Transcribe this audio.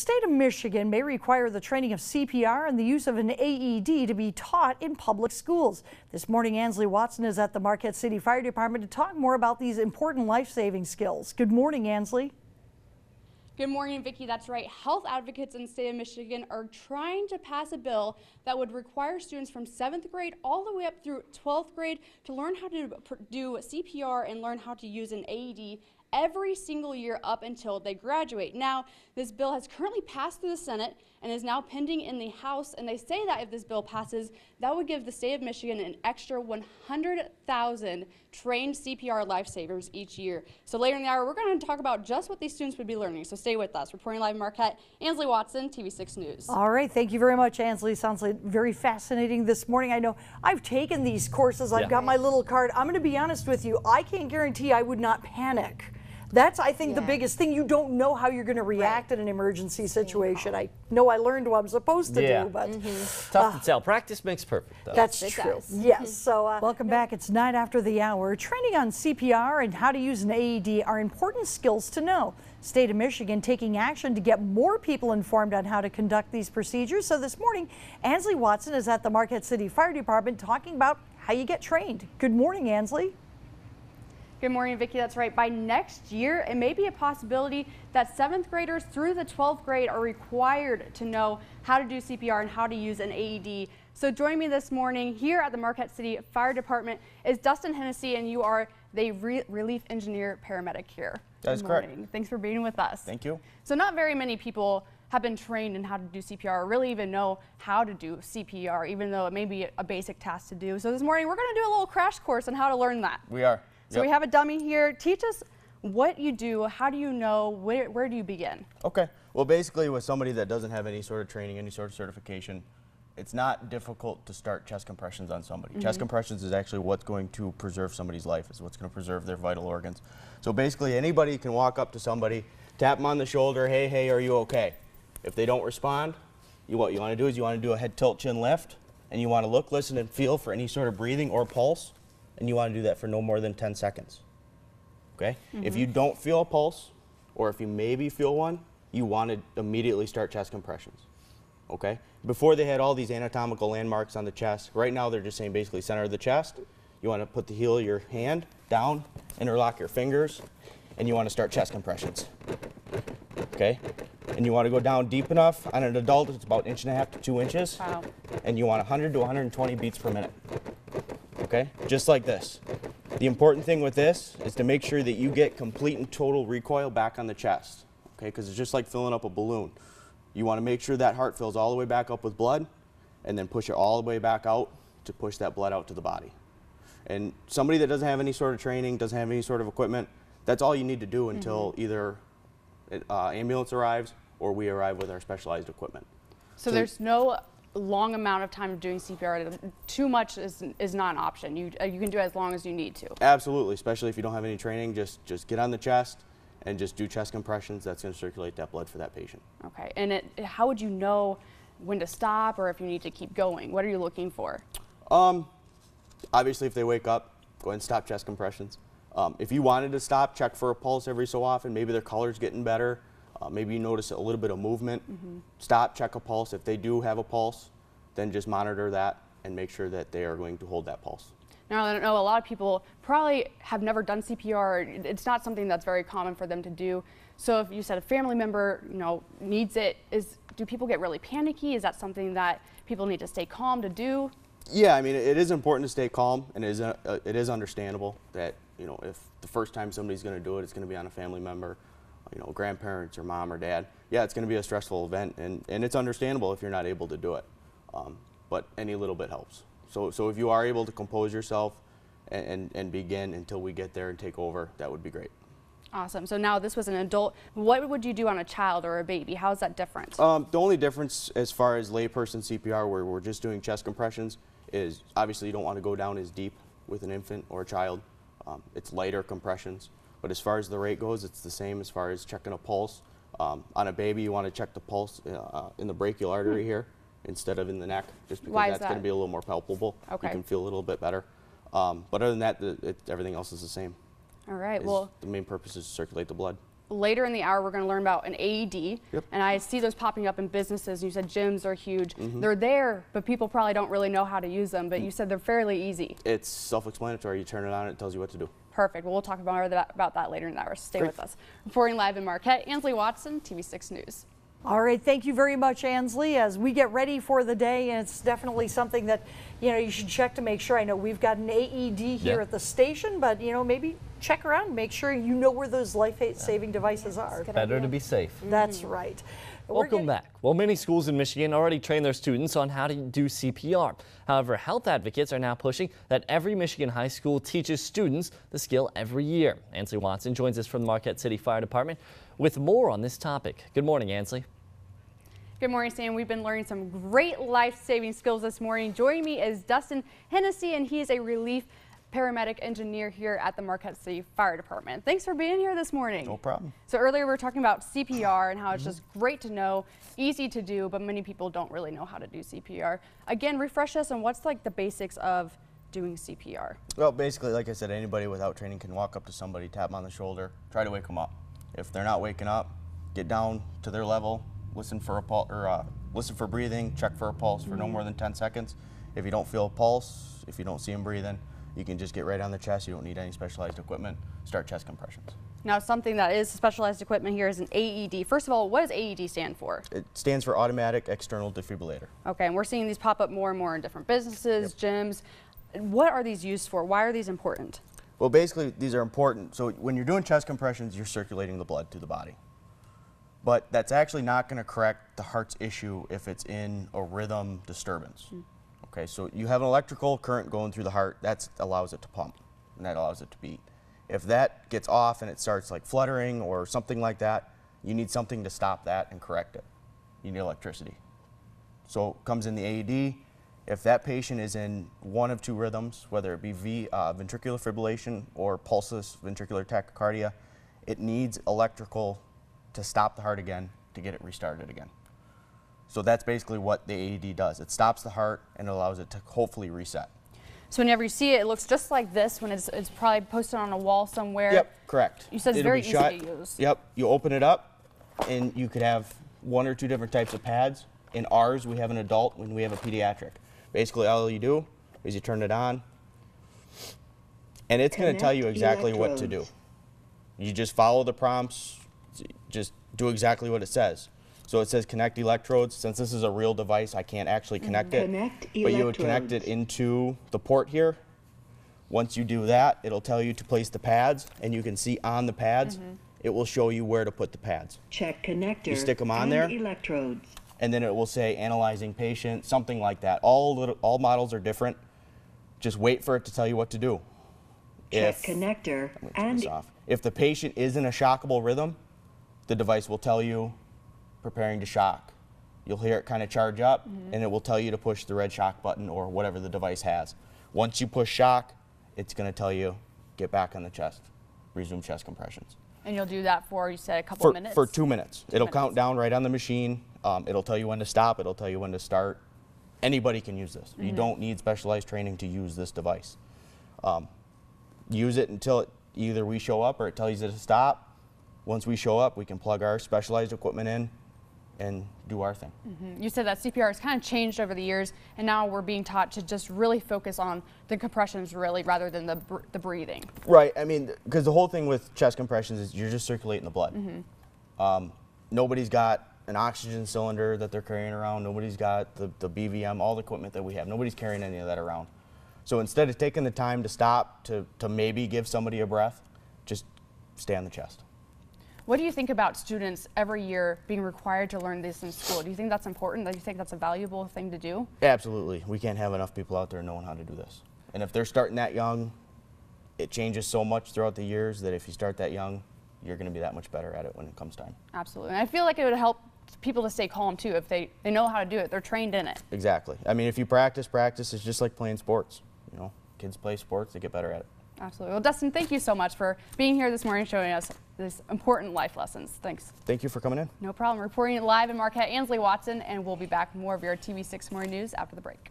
state of Michigan may require the training of CPR and the use of an AED to be taught in public schools. This morning, Ansley Watson is at the Marquette City Fire Department to talk more about these important life-saving skills. Good morning, Ansley. Good morning, Vicki. That's right. Health advocates in the state of Michigan are trying to pass a bill that would require students from 7th grade all the way up through 12th grade to learn how to do CPR and learn how to use an AED every single year up until they graduate. Now, this bill has currently passed through the Senate and is now pending in the House, and they say that if this bill passes, that would give the state of Michigan an extra 100,000 trained CPR lifesavers each year. So later in the hour, we're going to talk about just what these students would be learning. So stay with us. Reporting live in Marquette, Ansley Watson, TV6 News. All right, thank you very much, Ansley. Sounds like very fascinating this morning. I know I've taken these courses. I've got my little card. I'm going to be honest with you. I can't guarantee I would not panic. That's, I think, the biggest thing. You don't know how you're going to react in an emergency situation. I know I learned what I'm supposed to do, but tough to tell. Practice makes perfect, though. That's true. Yes. So welcome back. It's 9 after the hour. Training on CPR and how to use an AED are important skills to know. State of Michigan taking action to get more people informed on how to conduct these procedures. So this morning, Ansley Watson is at the Marquette City Fire Department talking about how you get trained. Good morning, Ansley. Good morning, Vicki. That's right. By next year, it may be a possibility that 7th graders through the 12th grade are required to know how to do CPR and how to use an AED. So joining me this morning here at the Marquette City Fire Department is Dustin Hennessy, and you are the relief engineer paramedic here. That is correct. Thanks for being with us. Thank you. So not very many people have been trained in how to do CPR or really even know how to do CPR, even though it may be a basic task to do. So this morning, we're going to do a little crash course on how to learn that. We are. So we have a dummy here. Teach us what you do. How do you know? Where do you begin? Okay. Well, basically, with somebody that doesn't have any sort of training, any sort of certification, it's not difficult to start chest compressions on somebody. Chest compressions is actually what's going to preserve somebody's life, is what's going to preserve their vital organs. So basically, anybody can walk up to somebody, tap them on the shoulder, hey, are you okay? If they don't respond, what you want to do is you want to do a head tilt chin lift, and you want to look, listen, and feel for any sort of breathing or pulse. And you want to do that for no more than 10 seconds, okay? If you don't feel a pulse, or if you maybe feel one, you want to immediately start chest compressions, okay? Before they had all these anatomical landmarks on the chest, right now they're just saying basically center of the chest. You want to put the heel of your hand down, interlock your fingers, and you want to start chest compressions, okay? And you want to go down deep enough. On an adult, it's about 1.5 to 2 inches. Wow. And you want 100 to 120 beats per minute. Okay, just like this. The important thing with this is to make sure that you get complete and total recoil back on the chest, okay, because it's just like filling up a balloon. You want to make sure that heart fills all the way back up with blood and then push it all the way back out to push that blood out to the body. And somebody that doesn't have any sort of training, doesn't have any sort of equipment, that's all you need to do until either ambulance arrives or we arrive with our specialized equipment. So there's no long amount of time of doing CPR. Too much is not an option. You can do it as long as you need to. Absolutely, especially if you don't have any training. Just get on the chest and just do chest compressions. That's going to circulate that blood for that patient. Okay, and how would you know when to stop or if you need to keep going? What are you looking for? Obviously, if they wake up, go ahead and stop chest compressions. If you wanted to stop, check for a pulse every so often. Maybe their color's getting better. Maybe you notice a little bit of movement. Stop, check a pulse. If they do have a pulse, then just monitor that and make sure that they are going to hold that pulse. Now, I know a lot of people probably have never done CPR. It's not something that's very common for them to do. So if you said a family member, needs it, do people get really panicky? Is that something that people need to stay calm to do? Yeah, I mean, it is important to stay calm, and it is understandable that, if the first time somebody's going to do it, it's going to be on a family member, grandparents or mom or dad. Yeah, it's going to be a stressful event, and it's understandable if you're not able to do it. But any little bit helps. So if you are able to compose yourself and begin until we get there and take over, that would be great. Awesome. So now this was an adult. What would you do on a child or a baby? How is that different? The only difference as far as layperson CPR, where we're just doing chest compressions, is obviously you don't want to go down as deep with an infant or a child. It's lighter compressions. But as far as the rate goes, it's the same as far as checking a pulse. On a baby, you want to check the pulse in the brachial artery here instead of in the neck, just because that's going to be a little more palpable. Okay. You can feel a little bit better. But other than that, everything else is the same. All right. Well, the main purpose is to circulate the blood. later in the hour, we're going to learn about an AED. Yep. And I see those popping up in businesses. You said gyms are huge. They're there, but people probably don't really know how to use them. But you said they're fairly easy. It's self-explanatory. You turn it on, it tells you what to do. Perfect. Well, we'll talk about that later in the hour. Stay with us. Reporting live in Marquette, Ansley Watson, TV6 News. All right, thank you very much, Ansley. As we get ready for the day, and it's definitely something that, you should check to make sure. I know we've got an AED here at the station, but, maybe check around, make sure you know where those life-saving devices are. Better to be safe. That's right. Welcome back. Well, many schools in Michigan already train their students on how to do CPR. However, health advocates are now pushing that every Michigan high school teaches students the skill every year. Ansley Watson joins us from the Marquette City Fire Department with more on this topic. Good morning, Ansley. Good morning, Sam. We've been learning some great life-saving skills this morning. Joining me is Dustin Hennessy, and he is a relief paramedic engineer here at the Marquette City Fire Department. Thanks for being here this morning. No problem. So earlier we were talking about CPR and how it's just great to know, easy to do, but many people don't really know how to do CPR. Again, refresh us on what's like the basics of doing CPR. Well, basically, like I said, anybody without training can walk up to somebody, tap them on the shoulder, try to wake them up. If they're not waking up, get down to their level, listen for a pulse, or listen for breathing, check for a pulse for no more than 10 seconds. If you don't feel a pulse, if you don't see them breathing, you can just get right on the chest. You don't need any specialized equipment. Start chest compressions. Now, something that is specialized equipment here is an AED. First of all, what does AED stand for? It stands for automatic external defibrillator. Okay, and we're seeing these pop up more and more in different businesses, gyms. What are these used for? Why are these important? Well, basically, these are important. So when you're doing chest compressions, you're circulating the blood through the body. But that's actually not going to correct the heart's issue if it's in a rhythm disturbance. Okay, so you have an electrical current going through the heart, that allows it to pump, and that allows it to beat. If that gets off and it starts like fluttering or something like that, you need something to stop that and correct it. You need electricity. So it comes in the AED. If that patient is in one of two rhythms, whether it be ventricular fibrillation or pulseless ventricular tachycardia, it needs electrical to stop the heart again, to get it restarted again. So that's basically what the AED does. It stops the heart and allows it to hopefully reset. So whenever you see it, it looks just like this when it's probably posted on a wall somewhere. Yep, correct. You said it's very easy to use. Yep, you open it up and you could have one or two different types of pads. In ours, we have an adult and we have a pediatric. Basically, all you do is you turn it on and it's going to tell you exactly what to do. You just follow the prompts, just do exactly what it says. So it says connect electrodes. Since this is a real device, I can't actually connect it. But you would connect it into the port here. Once you do that, it'll tell you to place the pads, and you can see on the pads, it will show you where to put the pads. Check connector. You stick them on there, electrodes. and then it will say analyzing patient, something like that. All models are different. Just wait for it to tell you what to do. Check connector and if the patient is in a shockable rhythm, the device will tell you preparing to shock. You'll hear it kind of charge up, and it will tell you to push the red shock button or whatever the device has. Once you push shock, it's going to tell you get back on the chest, resume chest compressions. And you'll do that for, you said, a couple minutes? For 2 minutes. It'll count down right on the machine. It'll tell you when to stop. It'll tell you when to start. Anybody can use this. You don't need specialized training to use this device. Use it until either we show up or it tells you to stop. Once we show up, we can plug our specialized equipment in and do our thing. You said that CPR has kind of changed over the years, and now we're being taught to just really focus on the compressions really rather than the breathing. Right, I mean, because the whole thing with chest compressions is you're just circulating the blood. Nobody's got an oxygen cylinder that they're carrying around. Nobody's got the BVM, all the equipment that we have. Nobody's carrying any of that around. So instead of taking the time to stop to maybe give somebody a breath, just stay on the chest. What do you think about students every year being required to learn this in school? Do you think that's important? Do you think that's a valuable thing to do? Absolutely. We can't have enough people out there knowing how to do this. And if they're starting that young, it changes so much throughout the years that if you start that young, you're going to be that much better at it when it comes time. Absolutely. And I feel like it would help people to stay calm too if they know how to do it. They're trained in it. Exactly. I mean, if you practice, it's just like playing sports. You know, kids play sports, they get better at it. Absolutely. Well, Dustin, thank you so much for being here this morning showing us these important life lessons. Thanks. Thank you for coming in. No problem. Reporting live in Marquette, Ansley Watson, and we'll be back with more of your TV6 Morning News after the break.